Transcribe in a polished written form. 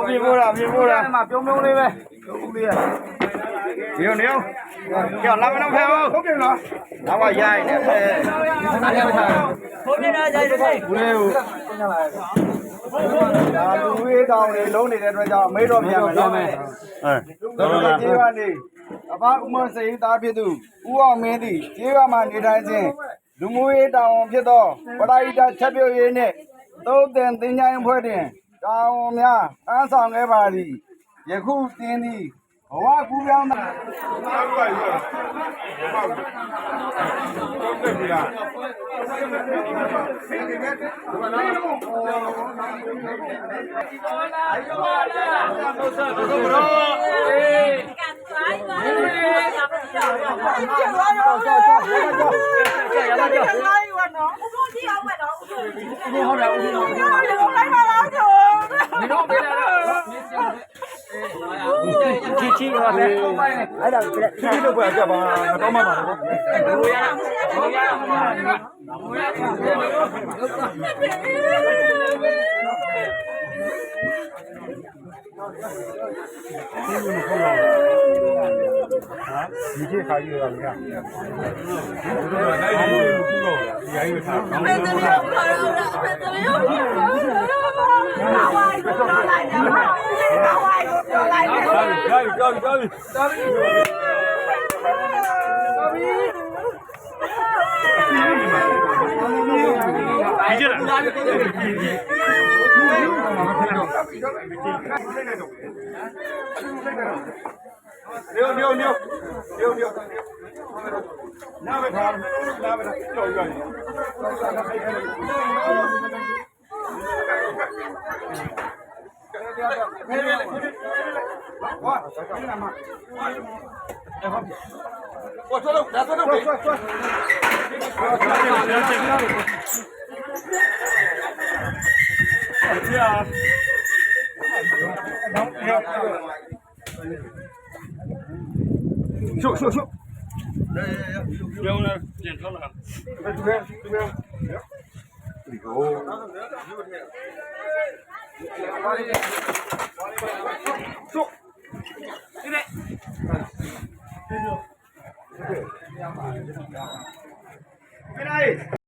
ပြေဖို့လားပြေဖို့လားပြုံးပြုံးလေးပဲဦးလေးရနေအောင်ကြောက်လာမလို့ဖဲဟုတ်ဟုတ်တယ်နော်တော့ကရိုက်နေဖဲအားရမထားဟုတ်တယ်နော်ရိုက်တယ်ဦးလေးကိုဒါလူဝေးတောင်နေလုံးနေတဲ့အတွက်ကြောင့်မေးတော့ပြန်မယ်နော်တော့ကျေးပါနေအဘဥမစိန်သားဖြစ်သူဦးအောင်မင်းသည်ကျေးပါမှနေတိုင်းချင်းလူမျိုးရေးတောင်ဖြစ်သောပရိဒတ်ချက်ပြုတ်ရေးနှင့်သုံးသင်သင်္ချိုင်းအဖွဲ့တွင်တောင်များအားဆောင်ခဲ့ပါသည်ယခုတင်းသည်ဘဝကူးပြောင်းတာချီပါပဲအဲ့ဒါချီလို့ပဲကြပါတော့မှပါတော့ဘိုးရဘိုးရဘိုးရဒီခေတ်ခါကြီးရအောင်ညာနားပဲထားကြောက်ရတယ်秀标呢变成了这边里头秀这边这边